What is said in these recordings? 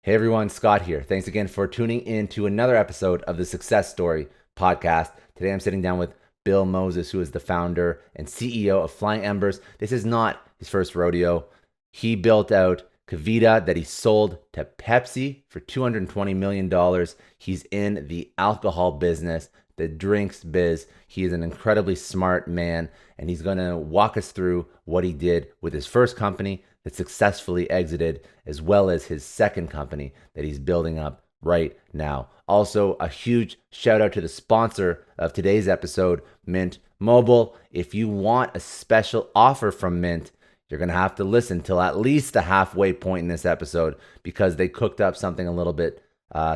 Hey everyone, Scott here. Thanks again for tuning in to another episode of the Success Story podcast. Today I'm sitting down with Bill Moses, who is the founder and CEO of Flying Embers. This is not his first rodeo. He built out Kevita that he sold to Pepsi for $220 million. He's in the alcohol business, the drinks biz. He is an incredibly smart man, and he's going to walk us through what he did with his first company that successfully exited, as well as his second company that he's building up right now. Also, a huge shout out to the sponsor of today's episode, Mint Mobile. If you want a special offer from Mint, you're going to have to listen till at least the halfway point in this episode, because they cooked up something a little bit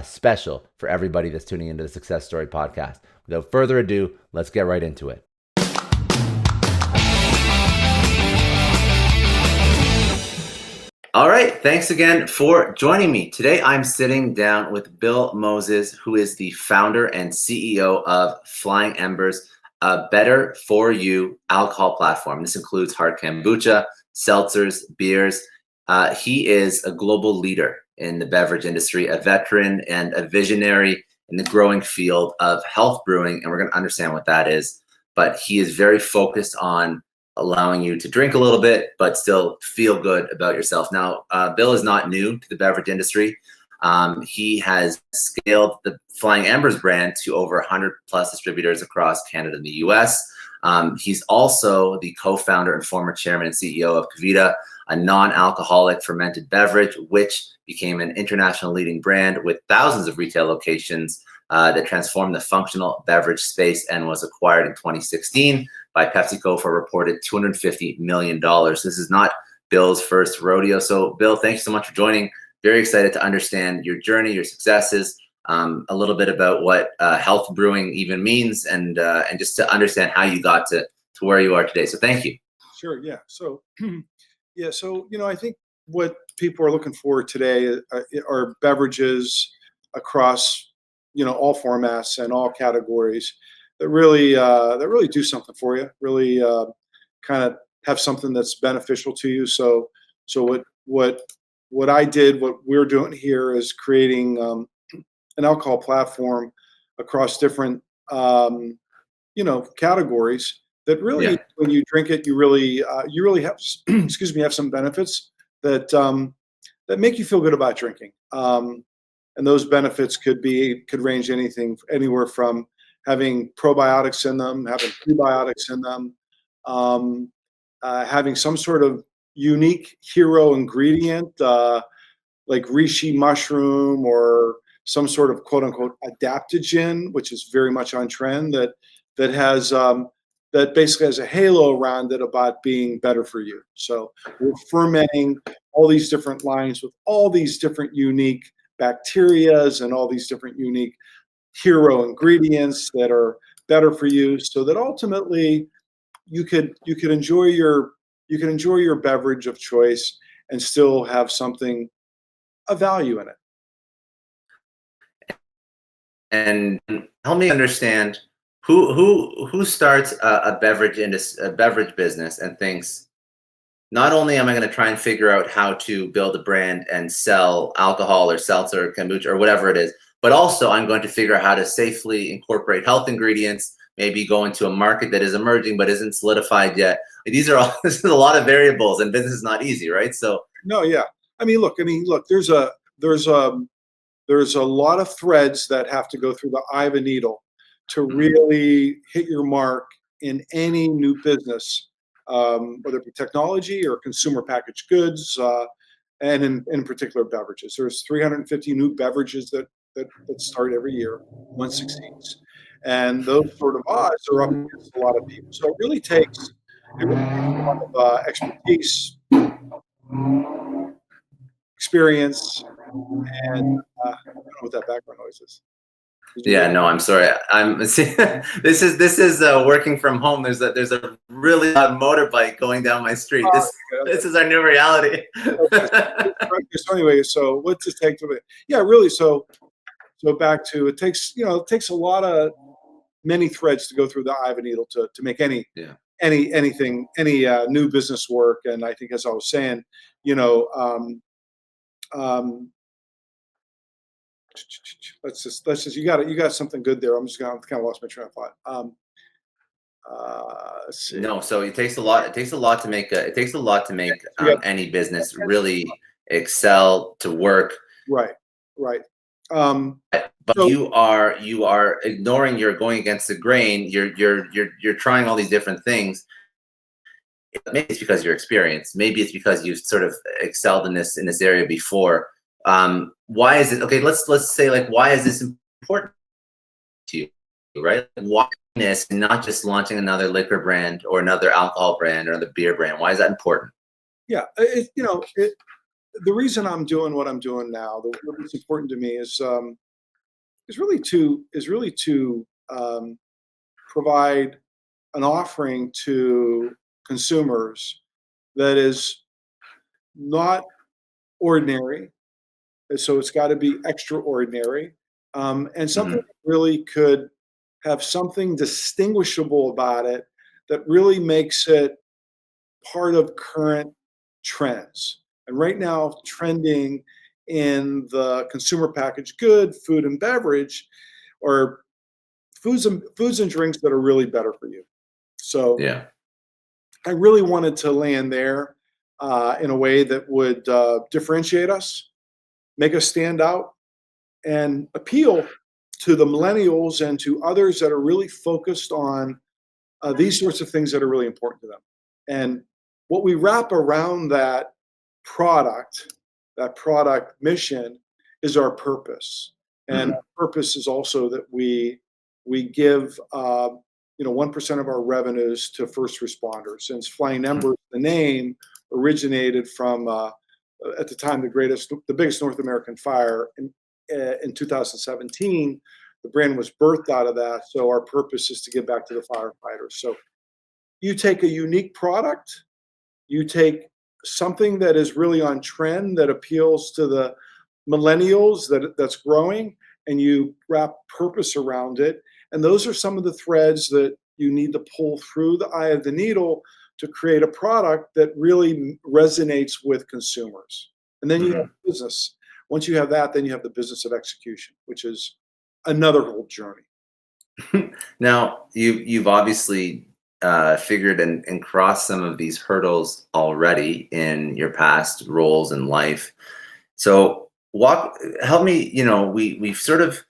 special for everybody that's tuning into the Success Story podcast. Without further ado, let's get right into it. All right, thanks again for joining me. Today I'm sitting down with Bill Moses, who is the founder and CEO of Flying Embers, a better for you alcohol platform. This includes hard kombucha, seltzers, beers. He is a global leader in the beverage industry, a veteran and a visionary in the growing field of health brewing, and we're going to understand what that is. But he is very focused on allowing you to drink a little bit, but still feel good about yourself. Now, Bill is not new to the beverage industry. He has scaled the Flying Embers brand to over 100 plus distributors across Canada and the US. He's also the co-founder and former chairman and CEO of Kevita, a non-alcoholic fermented beverage, which became an international leading brand with thousands of retail locations that transformed the functional beverage space, and was acquired in 2016 by PepsiCo for a reported $250 million. This is not Bill's first rodeo. So Bill, thank you so much for joining. Very excited to understand your journey, your successes, a little bit about what health brewing even means, and just to understand how you got to where you are today. So thank you. Sure. Yeah. So, I think what people are looking for today are beverages across, all formats and all categories that really do something for you. Really, kind of have something that's beneficial to you. So what I did, what we're doing here, is creating an alcohol platform across different, categories that really, Yeah. when you drink it, you really have, excuse me, have some benefits that that make you feel good about drinking. And those benefits could range anywhere from having probiotics in them, having prebiotics in them, having some sort of unique hero ingredient, like reishi mushroom, or some sort of quote unquote adaptogen, which is very much on trend, that has that basically has a halo around it about being better for you. So we're fermenting all these different lines with all these different unique bacterias and all these different unique hero ingredients that are better for you, so that ultimately you could enjoy your beverage of choice and still have something of value in it. And help me understand who starts a beverage business and thinks, not only am I going to try and figure out how to build a brand and sell alcohol or seltzer or kombucha or whatever it is, but also I'm going to figure out how to safely incorporate health ingredients, maybe go into a market that is emerging but isn't solidified yet. These are all this is a lot of variables, and business is not easy, right? So No, yeah. Look. There's a lot of threads that have to go through the eye of a needle to really hit your mark in any new business, whether it be technology or consumer packaged goods, and in particular beverages. There's 350 new beverages that start every year. One succeeds, and those sort of odds are up against a lot of people. So it really takes a lot of expertise, experience, and I don't know what that background noise is. Did you yeah, hear? no, I'm sorry. I'm this is working from home. There's a really loud motorbike going down my street. Oh, This okay. this is our new reality. Okay. So anyway, so what's it take to it? Yeah, really. So back to, it takes a lot of many threads to go through the eye of a needle to make Yeah. any new business work. And I think, as I was saying, you know, um, um, let's just you got something good there. I'm just gonna kind of lost my train of thought. Let's see. No, so it takes a lot. It takes a lot to make it takes a lot to make You got any business really excel to work. right, right. Um, But so you are ignoring. You're going against the grain. You're trying all these different things. Maybe it's because you're experienced. Maybe it's because you've sort of excelled in this area before. Why is it okay? Let's say like why is this important to you? Right? Why this and not just launching another liquor brand or another alcohol brand or another beer brand? Why is that important? yeah, the reason I'm doing what I'm doing now, the what's important to me is really to provide an offering to consumers that is not ordinary. And so it's got to be extraordinary, and something Hmm. that really could have something distinguishable about it that really makes it part of current trends. And right now, trending in the consumer packaged good, food and beverage, or foods and drinks that are really better for you. So Yeah. I really wanted to land there in a way that would differentiate us, make us stand out, and appeal to the millennials and to others that are really focused on these sorts of things that are really important to them. And what we wrap around product, that product mission, is our purpose. And Hmm. our purpose is also that we give 1% of our revenues to first responders. Since Flying Embers, the name originated from at the time the biggest North American fire in 2017. The brand was birthed out of that. So our purpose is to give back to the firefighters. So you take a unique product, you take something that is really on trend that appeals to the millennials that's growing, and you wrap purpose around it. And those are some of the threads that you need to pull through the eye of the needle to create a product that really resonates with consumers. And then you have Hmm. business. Once you have that, then you have the business of execution, which is another whole journey. Now you've obviously figured and crossed some of these hurdles already in your past roles in life. So walk help me. We've sort of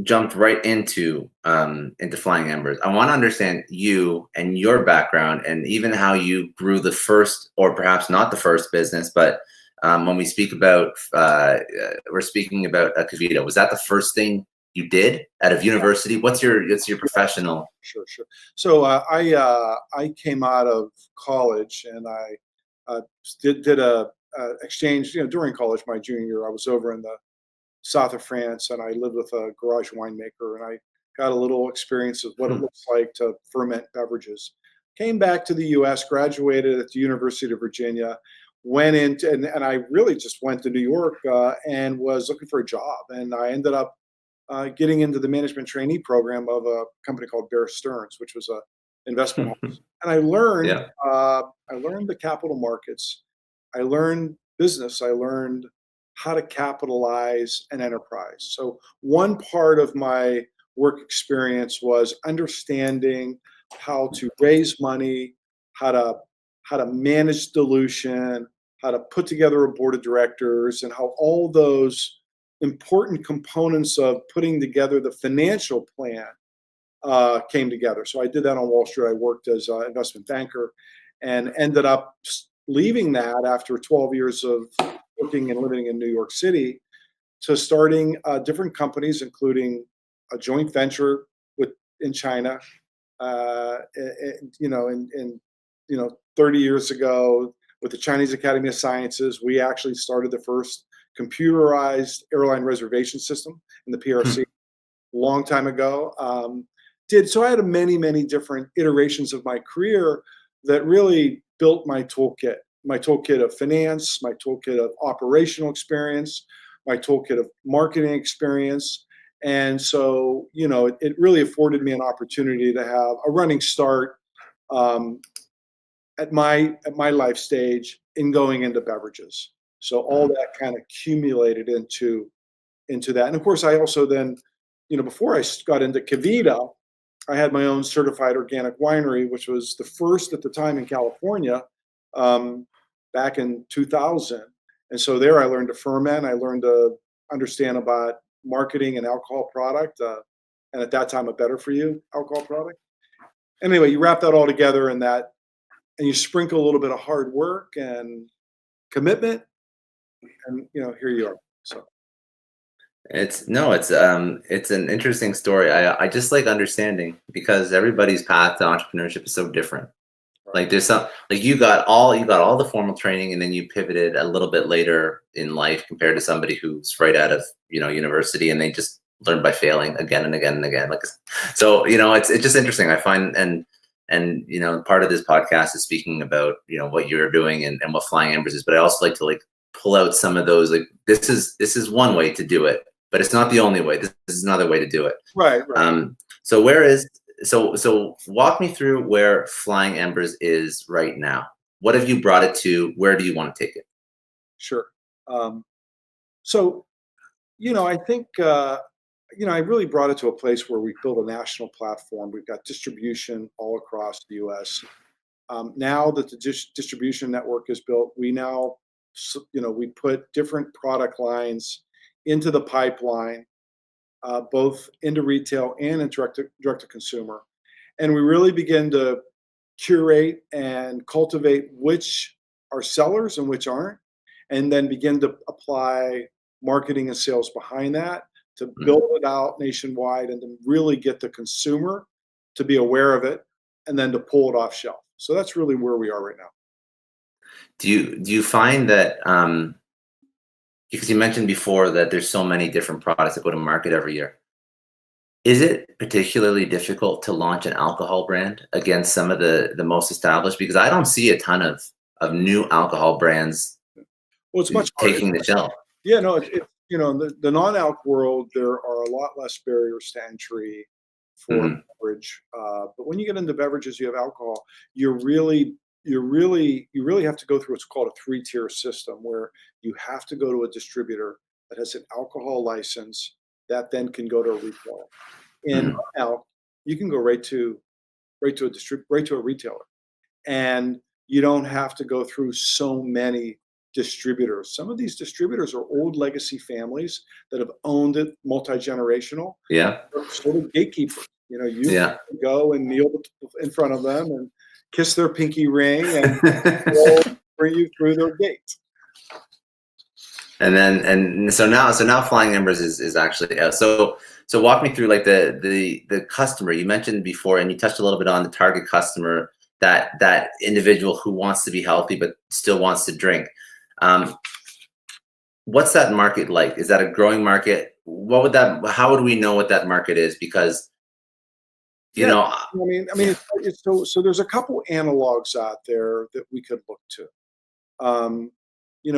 jumped right into Flying Embers. I want to understand you and your background and even how you grew the first or perhaps not the first business, but when we speak about we're speaking about a Kevita. Was that the first thing you did out of university? What's your professional? Sure, sure. So I came out of college and I did a exchange. During college, my junior year, I was over in the south of France and I lived with a garage winemaker and I got a little experience of what it Hmm. looks like to ferment beverages. Came back to the U.S., graduated at the University of Virginia, went into and I really just went to New York and was looking for a job, and I ended up getting into the management trainee program of a company called Bear Stearns, which was a investment house. And Yeah. I learned the capital markets, I learned business, I learned how to capitalize an enterprise. So one part of my work experience was understanding how to raise money, how to manage dilution, how to put together a board of directors, and how all those important components of putting together the financial plan came together. So I did that on Wall Street. I worked as an investment banker and ended up leaving that after 12 years of working and living in New York City to starting different companies, including a joint venture with in China. In 30 years ago, with the Chinese Academy of Sciences, we actually started the first computerized airline reservation system in the PRC long time ago. Did so I had many different iterations of my career that really built my toolkit of finance, my toolkit of operational experience, my toolkit of marketing experience. And so, it really afforded me an opportunity to have a running start um, at my life stage in going into beverages. So all that kind of accumulated into into that. And of course, I also then, before I got into Kevita, I had my own certified organic winery, which was the first at the time in California, um, back in 2000. And so there I learned to ferment. I learned to understand about marketing and alcohol product, and at that time, a better for you alcohol product. Anyway, you wrap that all together and you sprinkle a little bit of hard work and commitment, and here you are. So It's no, it's an interesting story. I just like understanding because everybody's path to entrepreneurship is so different. right. Like there's some like you got all the formal training and then you pivoted a little bit later in life compared to somebody who's right out of, university and they just learn by failing again and again and again. Like so, it's just interesting. I find and part of this podcast is speaking about, what you're doing and what Flying Embers is, but I also like to like pull out some of those like this is one way to do it, but it's not the only way. This is another way to do it. Right, right. So where is so walk me through where Flying Embers is right now. What have you brought it to? Where do you want to take it? Sure. So, I think, I really brought it to a place where we built a national platform. We've got distribution all across the US. Now that the distribution network is built, we now, we put different product lines into the pipeline, both into retail and in direct to consumer. And we really begin to curate and cultivate which are sellers and which aren't, and then begin to apply marketing and sales behind that to Mm. build it out nationwide and to really get the consumer to be aware of it and then to pull it off shelf. So that's really where we are right now. Do you find that because you mentioned before that there's so many different products that go to market every year. Is it particularly difficult to launch an alcohol brand against some of the most established? Because I don't see a ton of new alcohol brands Well, it's much harder. taking the shelf. Yeah, no, the non-alc world, there are a lot less barriers to entry for Mhm. beverage. But when you get into beverages, you have alcohol, you really have to go through what's called a three-tier system where you have to go to a distributor that has an alcohol license that then can go to a retailer. In Mhm. non-alc, you can go right to a retailer, and you don't have to go through so many distributors. Some of these distributors are old legacy families that have owned it multi-generational, Yeah. sort of gatekeepers. You Yeah. go and kneel in front of them and kiss their pinky ring, and they'll bring you through their gate. And so now Flying Embers is actually out. So walk me through like the customer you mentioned before, and you touched a little bit on the target customer, that individual who wants to be healthy but still wants to drink. Um, what's that market like? Is that a growing market? How would we know what that market is? Because you Yeah, know, I mean, yeah. so there's a couple analogs out there that we could look to.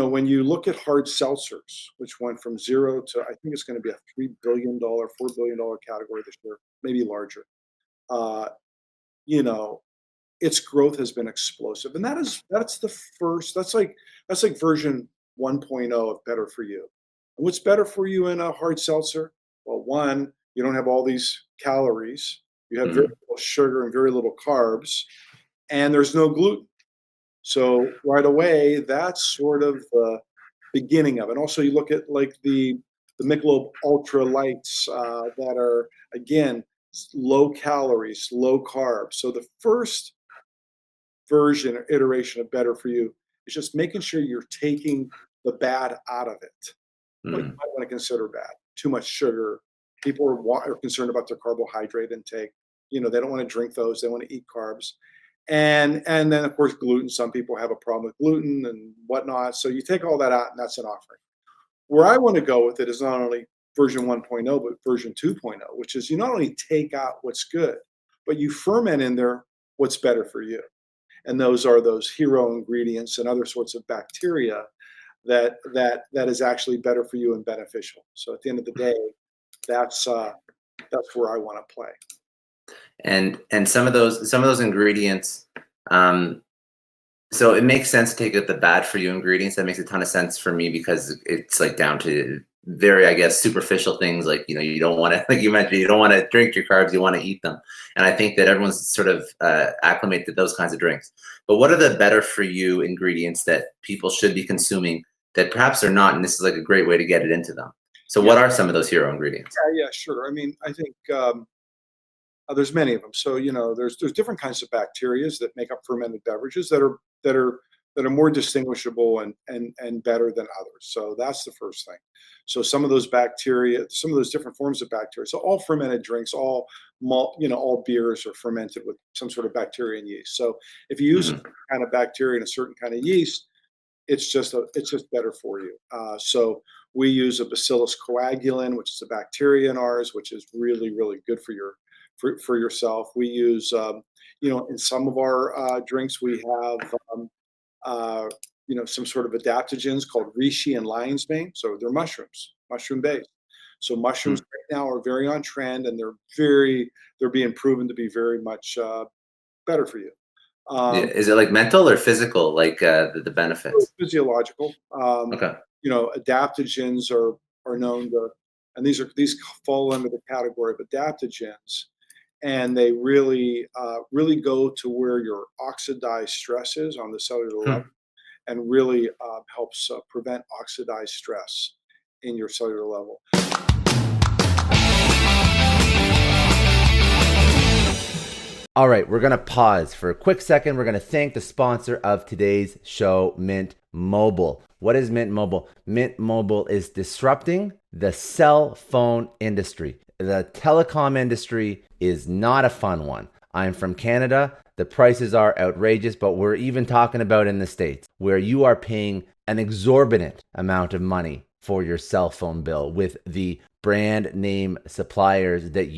When you look at hard seltzers, which went from zero to, I think it's going to be a $3 billion, $4 billion category this year, maybe larger. Uh, you know, its growth has been explosive, and that's the first. That's like version 1.0 of better for you. And what's better for you in a hard seltzer? Well, one, you don't have all these calories. You have very Mhm. little sugar and very little carbs, and there's no gluten. So right away, that's sort of the beginning of it. Also, you look at like the Michelob Ultra Lights, that are, again, low calories, low carbs. So the first version or iteration of better for you is just making sure you're taking the bad out of it. What you Mhm. might want to consider bad: too much sugar. People are concerned about their carbohydrate intake. They don't want to drink those. They want to eat carbs. And then of course gluten. Some people have a problem with gluten and whatnot. So you take all that out, and that's an offering. Where I want to go with it is not only version 1.0, but version 2.0, which is you not only take out what's good, but you ferment in there what's better for you. And those are those hero ingredients and other sorts of bacteria that is actually better for you and beneficial. So at the end of the day, that's where I want to play. And some of those ingredients. Um, So it makes sense to take out the bad for you ingredients. That makes a ton of sense for me because it's like down to very, I guess, superficial things like, you don't want to, like you mentioned, you don't want to drink your carbs, you want to eat them. And I think that everyone's sort of acclimated to those kinds of drinks. But what are the better for you ingredients that people should be consuming that perhaps are not? And this is like a great way to get it into them. So Yeah, what are some of those hero ingredients? yeah, sure. I mean, I think there's many of them. So there's different kinds of bacterias that make up fermented beverages that are that are more distinguishable and better than others. So that's the first thing. So some of those bacteria, some of those different forms of bacteria. So all fermented drinks, all malt, all beers are fermented with some sort of bacteria and yeast. So if you use a Hmm. kind of bacteria and a certain kind of yeast, it's just better for you. So we use a Bacillus coagulin, which is a bacteria in ours, which is really good for for yourself. We use in some of our drinks we have uh, some sort of adaptogens called reishi and lion's mane. So they're mushrooms, mushroom based. So mushrooms right now are very on trend, and they're being proven to be very much better for you. Yeah. Um, Is it like mental or physical, like the benefits? Physiological. Okay. Adaptogens are known to, and these fall under the category of adaptogens, and they really go to where your oxidized stress is on the cellular level, Hmm. and really helps prevent oxidized stress in your cellular level. All right, we're going to pause for a quick second. We're going to thank the sponsor of today's show, Mint Mobile. What is Mint Mobile? Mint Mobile is disrupting the cell phone industry. The telecom industry is not a fun one. I'm from Canada. The prices are outrageous, but we're even talking about in the States where you are paying an exorbitant amount of money for your cell phone bill with the brand name suppliers that that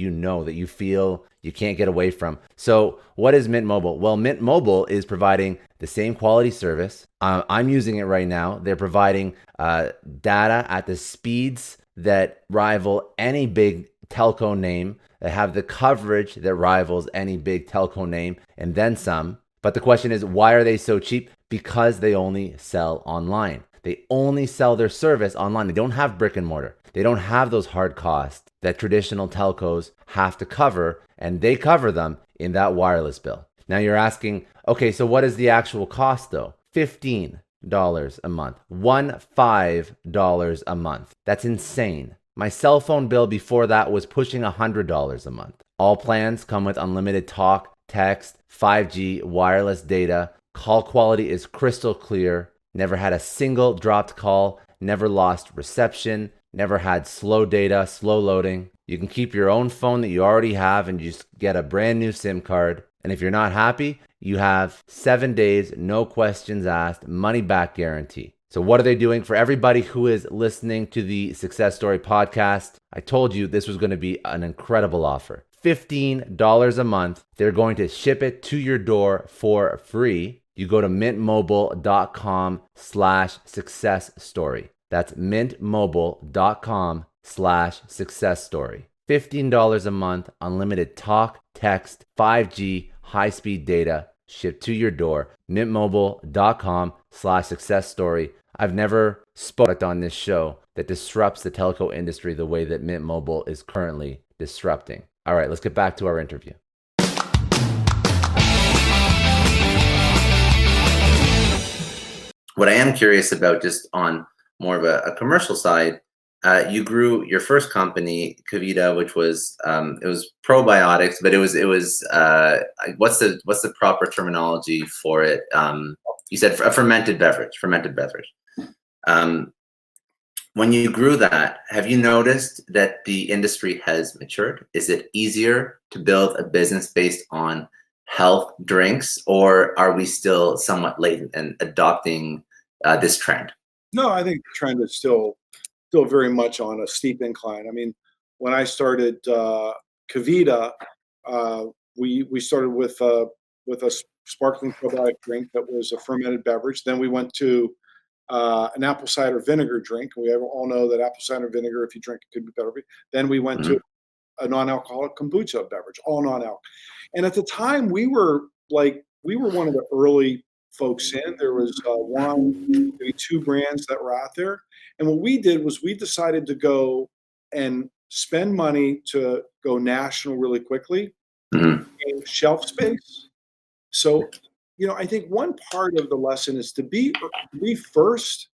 you feel you can't get away from. So what is Mint Mobile? Well, Mint Mobile is providing the same quality service. I'm using it right now. They're providing data at the speeds that rival any big telco name, that have the coverage that rivals any big telco name, and then some. But the question is, why are they so cheap? Because they only sell online. They only sell their service online. They don't have brick and mortar. They don't have those hard costs that traditional telcos have to cover, and they cover them in that wireless bill. Now you're asking, okay, so what is the actual cost though? $15 a month, $15 a month. That's insane. My cell phone bill before that was pushing $100 a month. All plans come with unlimited talk, text, 5G, wireless data. Call quality is crystal clear. Never had a single dropped call, never lost reception, never had slow data, slow loading. You can keep your own phone that you already have and just get a brand new SIM card. And if you're not happy, you have 7 days, no questions asked, money back guarantee. So what are they doing for everybody who is listening to the Success Story podcast? I told you this was going to be an incredible offer. $15 a month. They're going to ship it to your door for free. You go to mintmobile.com/success story. That's mintmobile.com/success story. $15 a month, unlimited talk, text, 5G, high-speed data, shipped to your door. mintmobile.com/success story. I've never spoken on this show that disrupts the telco industry the way that Mint Mobile is currently disrupting. All right, let's get back to our interview. What I am curious about, just on more of a commercial side, you grew your first company, Kevita, which was it was probiotics, but what's the proper terminology for it? You said a fermented beverage. Um, when you grew that, have you noticed that the industry has matured? Is it easier to build a business based on health drinks, or are we still somewhat late in adopting this trend? No, I think the trend is still very much on a steep incline. I mean, when I started Kevita, uh, we started with a sparkling probiotic drink that was a fermented beverage. Then we went to an apple cider vinegar drink. We all know that apple cider vinegar, if you drink it, could be better. Then we went to Mhm. a non-alcoholic kombucha beverage, all non-alc. And at the time, we were one of the early folks in. There was one, maybe two brands that were out there. And what we did was we decided to go and spend money to go national really quickly, Mhm. gain shelf space. So, I think one part of the lesson is to be first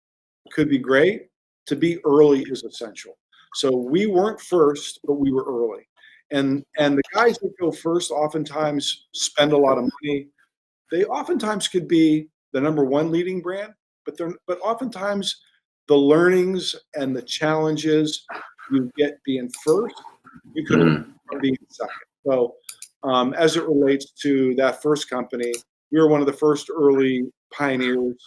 could be great. To be early is essential. So we weren't first, but we were early. And the guys that go first oftentimes spend a lot of money. They oftentimes could be the number one leading brand, but oftentimes the learnings and the challenges you get being first, you could learn Mhm. from being second. So as it relates to that first company, we were one of the first early pioneers,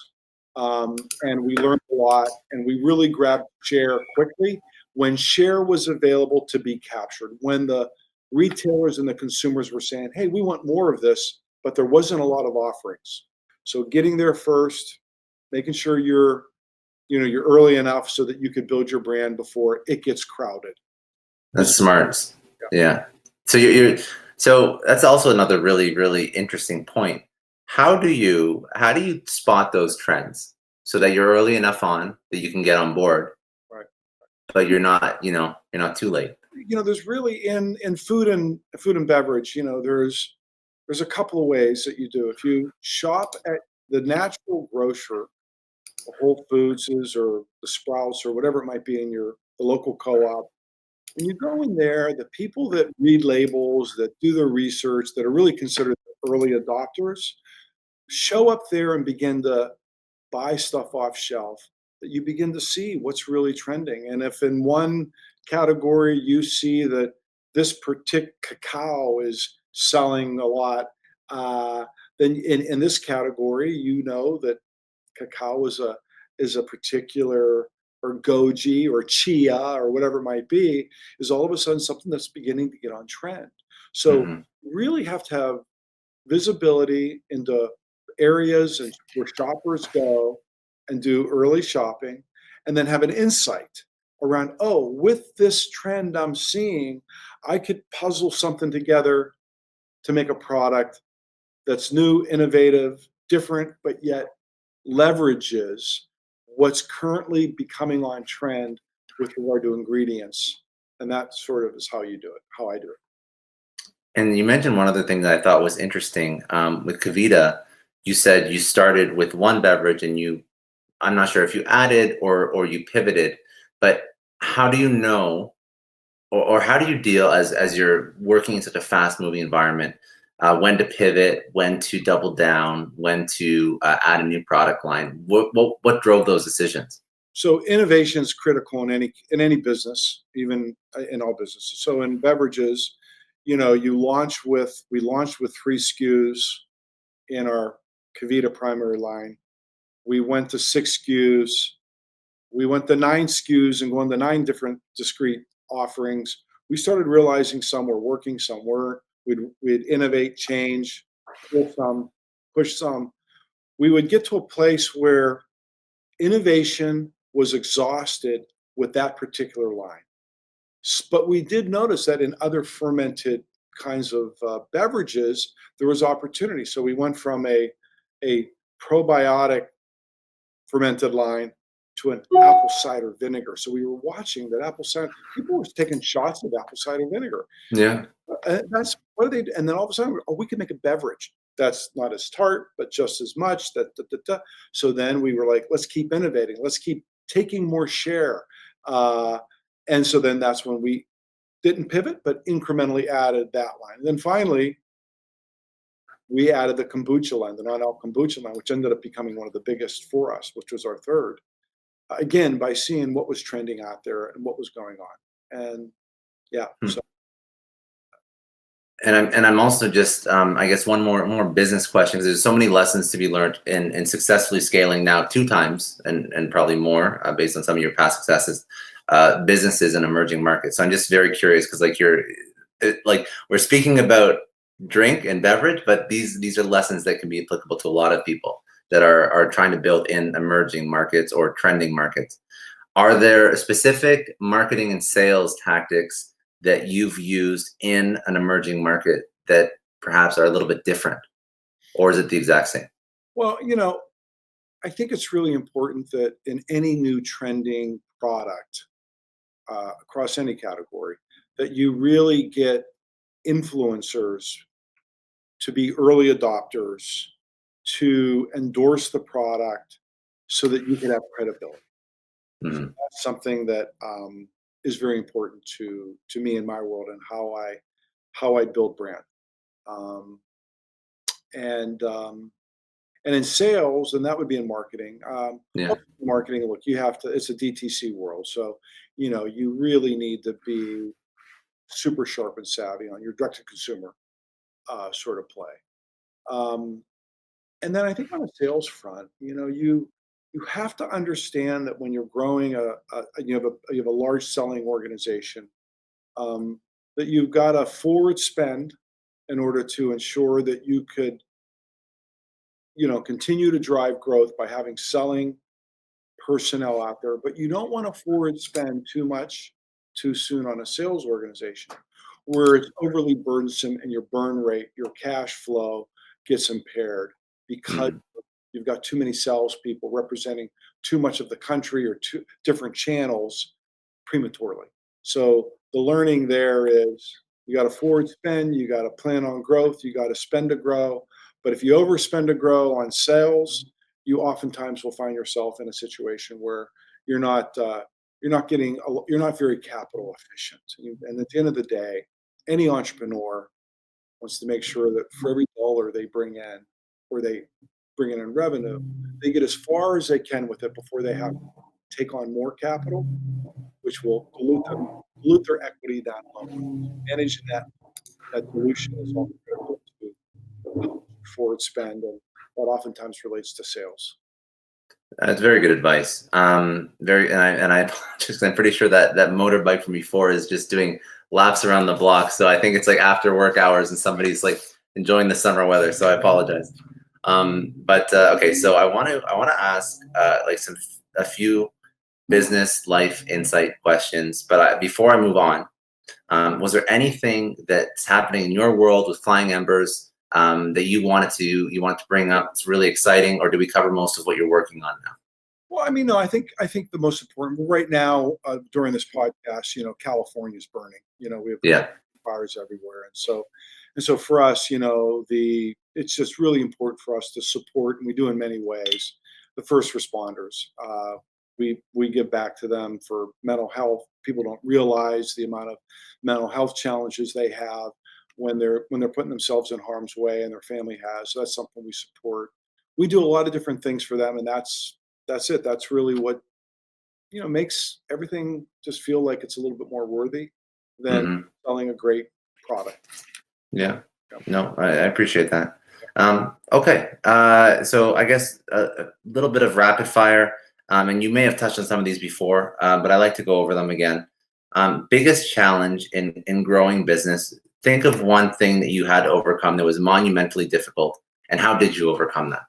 and we learned a lot, and we really grabbed share quickly when share was available to be captured. When the retailers and the consumers were saying, "Hey, we want more of this," but there wasn't a lot of offerings. So getting there first, making sure you're early enough so that you could build your brand before it gets crowded. That's smart. Yeah. Yeah. So so that's also another really, really interesting point. How do you spot those trends so that you're early enough on that you can get on board, Right. but you're not too late? There's really in food and beverage, there's a couple of ways that you do. If you shop at the natural grocer, the Whole Foodses or the Sprouts or whatever it might be in the local co-op, when you go in there, the people that read labels, that do the research, that are really considered early adopters, show up there and begin to buy stuff off shelf, that you begin to see what's really trending. And if in one category you see that this particular cacao is selling a lot, then in this category, that cacao is a particular, or goji or chia or whatever it might be, is all of a sudden something that's beginning to get on trend. So Mhm. you really have to have visibility into areas and where shoppers go and do early shopping, and then have an insight around, oh, with this trend I'm seeing, I could puzzle something together to make a product that's new, innovative, different, but yet leverages what's currently becoming on trend with regard to ingredients. And that sort of is how you do it, how I do it. And you mentioned one other thing that I thought was interesting. With Kevita, you said you started with one beverage and I'm not sure if you added or you pivoted, but how do you know, or how do you deal as you're working in such a fast moving environment, when to pivot, when to double down, when to add a new product line? What drove those decisions? So innovation is critical in any business, even in all businesses. So in beverages, we launched with 3 SKUs in our Kevita primary line. We went to 6 SKUs. We went to 9 SKUs and going to 9 different discrete offerings. We started realizing some were working, some weren't. We'd innovate, change, pull some, push some. We would get to a place where innovation was exhausted with that particular line. But we did notice that in other fermented kinds of beverages, there was opportunity. So we went from a probiotic fermented line to an apple cider vinegar. So we were watching that apple cider, people were taking shots of apple cider vinegar. Yeah. That's what do they do? And then all of a sudden, oh, we can make a beverage that's not as tart, but just as much. So then we were like, let's keep innovating. Let's keep taking more share. And so then that's when we didn't pivot, but incrementally added that line. And then finally, we added the kombucha line, the non-alc kombucha line, which ended up becoming one of the biggest for us, which was our third. Again, by seeing what was trending out there and what was going on. And yeah, Hmm. so And I'm also just I guess one more business question, because there's so many lessons to be learned in successfully scaling now 2 times and probably more, based on some of your past successes, businesses in emerging markets. So I'm just very curious, because like we're speaking about drink and beverage, but these are lessons that can be applicable to a lot of people that are trying to build in emerging markets or trending markets. Are there specific marketing and sales tactics that you've used in an emerging market that perhaps are a little bit different, or is it the exact same? Well, I think it's really important that in any new trending product across any category, that you really get influencers to be early adopters, to endorse the product so that you can have credibility. So Mhm. that's something that is very important to me in my world and how I build brand. Um, and and in sales, and that would be in marketing. Yeah. Marketing, look, you have to. It's a DTC world, so you really need to be super sharp and savvy on your direct to consumer sort of play. Um, and then I think on the sales front, you have to understand that when you're growing you have a large selling organization, um, that you've got a forward spend in order to ensure that you could continue to drive growth by having selling personnel out there, but you don't want to forward spend too much too soon on a sales organization where it's overly burdensome and your burn rate, your cash flow gets impaired because Mhm. you've got too many salespeople representing too much of the country or two different channels prematurely. So the learning there is you got to forward spend, you got to plan on growth, you got to spend to grow. But if you overspend to grow on sales, you oftentimes will find yourself in a situation where you're not you're not very capital efficient. And at the end of the day, any entrepreneur wants to make sure that for every dollar they bring in or they bring in revenue, they get as far as they can with it before they have to take on more capital, which will dilute their equity down low. Managing that dilution is all critical to forward spend, and that oftentimes relates to sales. That's very good advice. Very, and I just I'm pretty sure that that motorbike from before is just doing laps around the block. So I think it's like after work hours and somebody's like enjoying the summer weather. So I apologize. But okay, so I want to ask like a few business life insight questions. But before I move on, was there anything that's happening in your world with Flying Embers that you wanted to bring up? It's really exciting, or do we cover most of what you're working on now? Well, I mean, no, I think the most important right now during this podcast, California's burning. We have Yeah. fires everywhere, and so for us, it's just really important for us to support, and we do in many ways, the first responders. We give back to them for mental health. People don't realize the amount of mental health challenges they have when they're putting themselves in harm's way and their family has. So that's something we support. We do a lot of different things for them, and that's it. That's really what makes everything just feel like it's a little bit more worthy than Hmm. selling a great product. Yeah. Yep. No, I appreciate that. Okay. So I guess a little bit of rapid fire, and you may have touched on some of these before, but I like to go over them again. Biggest challenge in growing business. Think of one thing that you had to overcome that was monumentally difficult, and how did you overcome that?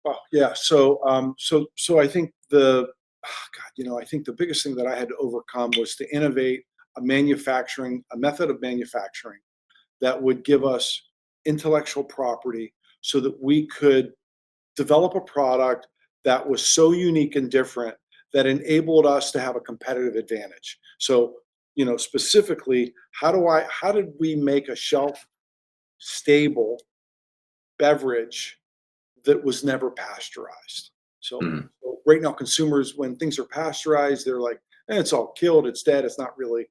Well, yeah. So I think I think the biggest thing that I had to overcome was to innovate a method of manufacturing that would give us intellectual property so that we could develop a product that was so unique and different that enabled us to have a competitive advantage. So, specifically, how did we make a shelf stable beverage that was never pasteurized? So, Mhm. so right now, consumers, when things are pasteurized, they're like, it's all killed, it's dead, it's not really,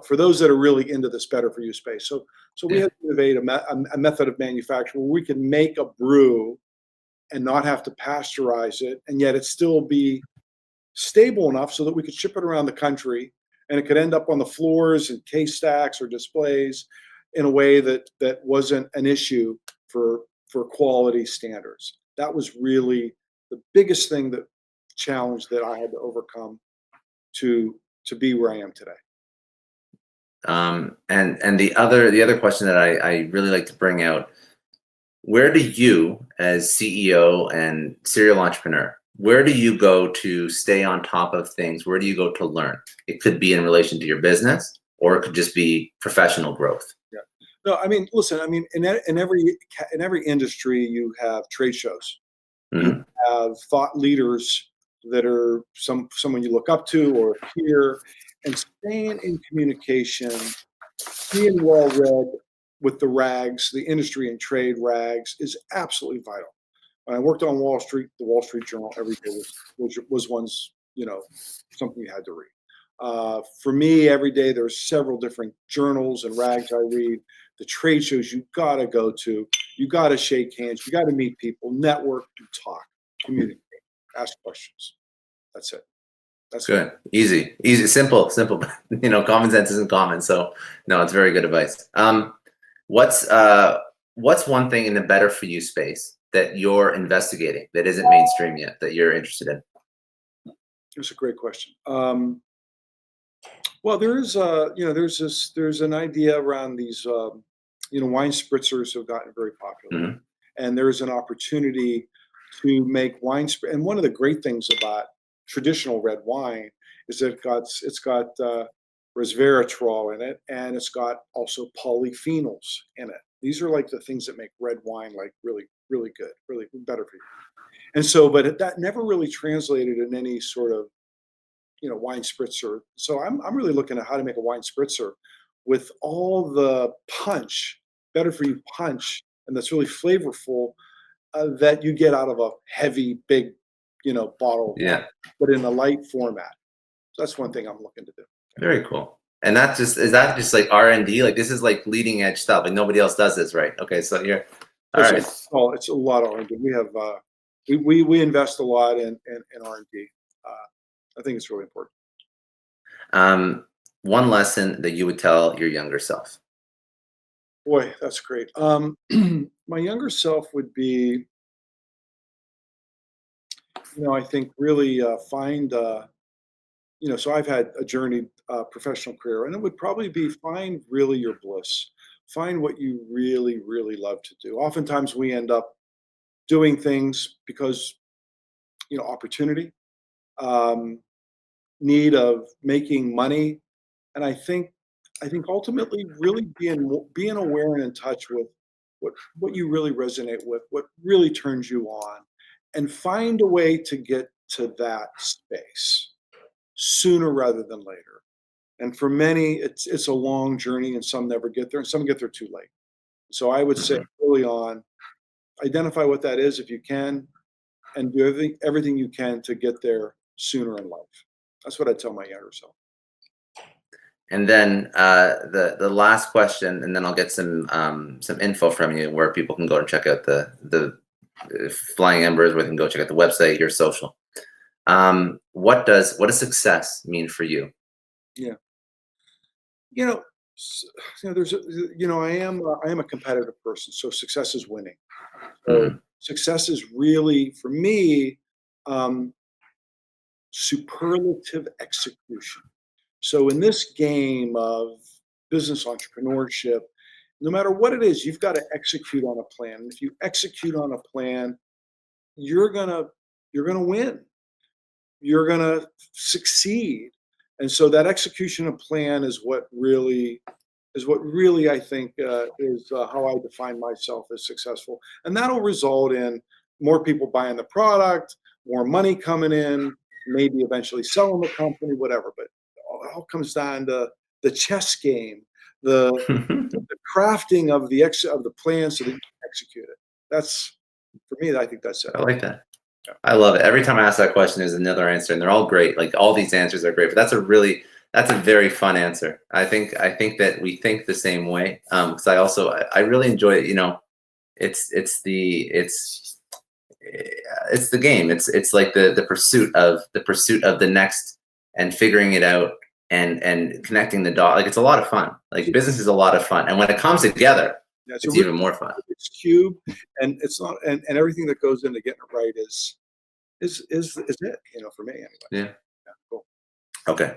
for those that are really into this better for you space. So we Yeah. had to innovate a method of manufacture where we can make a brew and not have to pasteurize it, and yet it still be stable enough so that we could ship it around the country and it could end up on the floors and case stacks or displays in a way that wasn't an issue for quality standards. That was really the biggest thing that challenge that I had to overcome to be where I am today. And the other question that I really like to bring out, where do you, as CEO and serial entrepreneur, where do you go to stay on top of things? Where do you go to learn? It could be in relation to your business, or it could just be professional growth. Yeah. No, I mean, listen, I mean, in every industry, you have trade shows. You Mhm. have thought leaders that are someone you look up to or a peer, and staying in communication, being well read with the rags, the industry and trade rags, is absolutely vital. When I worked on Wall Street, the Wall Street Journal every day was one's, something you had to read. For me, every day there's several different journals and rags I read. The trade shows you gotta go to, you gotta shake hands, you gotta meet people, network, and talk, communicate, ask questions. That's it. That's Good. Easy, simple. Common sense isn't common. So no, it's very good advice. What's what's one thing in the better for you space that you're investigating that isn't mainstream yet that you're interested in? That's a great question. Well, there's an idea around these, wine spritzers have gotten very popular, Hmm. and there's an opportunity to make and one of the great things about traditional red wine is that it's got resveratrol in it, and it's got also polyphenols in it. These are like the things that make red wine like really, really good, really better for you. And so, but that never really translated in any sort of wine spritzer. So I'm really looking at how to make a wine spritzer with all the punch, better for you punch, and that's really flavorful that you get out of a heavy, big, bottle of wine, Yeah, but in a light format. So that's one thing I'm looking to do. very cool. And that just is that just like R&D? Like this is like leading edge stuff. Like nobody else does this, right? Okay, so you're all It's right. it's a lot of R&D. We have we invest a lot in R&D. I think it's really important. One lesson that you would tell your younger self. Boy, that's great. My younger self would be, I think really find, so I've had a journeyed professional career, and it would probably be find really your bliss. Find what you really, really love to do. Oftentimes we end up doing things because, opportunity, um, need of making money, and I think ultimately really being aware and in touch with what you really resonate with, what really turns you on, and find a way to get to that space sooner rather than later. And for many, it's a long journey, and some never get there, and some get there too late. So I would say Mhm. early on, identify what that is if you can, and do everything you can to get there sooner in life. That's what I tell my younger self. And then the last question, and then I'll get some info from you where people can go and check out the Flying Embers, where they can go check out the website, your social. What does success mean for you? Yeah. You know, s- there's I am a competitive person, so success is winning. So Hmm. success is really for me um, superlative execution. So in this game of business entrepreneurship, no matter what it is, you've got to execute on a plan. And if you execute on a plan, you're gonna you're gonna win. You're gonna succeed. And so that execution of plan is what really I think is how I define myself as successful, and that'll result in more people buying the product, more money coming in, maybe eventually selling the company, whatever. But it all comes down to the chess game, the, the crafting of the plan so that you can execute it. That's for me. I think that's it. I like that. Yeah. I love it. Every time I ask that question, there's another answer, and they're all great. Like all these answers are great, but that's a very fun answer. I think that we think the same way. Because I really enjoy it. It's the game. It's like the pursuit of the next and figuring it out and connecting the dot. Like it's a lot of fun. Like business is a lot of fun, and when it comes together, Yeah, it's a it's really even more fun. Rubik's cube, and it's not, and everything that goes into getting it right is it, for me anyway. Yeah. Yeah, cool. Okay.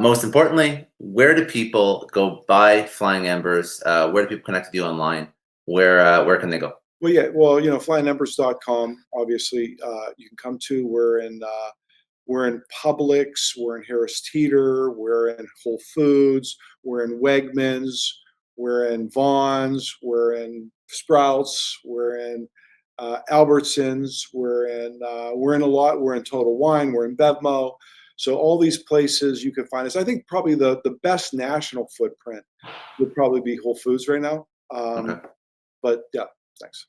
Most importantly, where do people go buy Flying Embers? Where do people connect with you online? Where can they go? Well, yeah, well, flyingnumbers.com, obviously, you can come to. We're in Publix, we're in Harris Teeter, we're in Whole Foods, we're in Wegmans, We're in Vaughn's. We're in Sprouts. We're in Albertsons. We're in a lot. We're in Total Wine. We're in Bevmo. So all these places you can find us. I think probably the best national footprint would probably be Whole Foods right now. Okay. But yeah, thanks.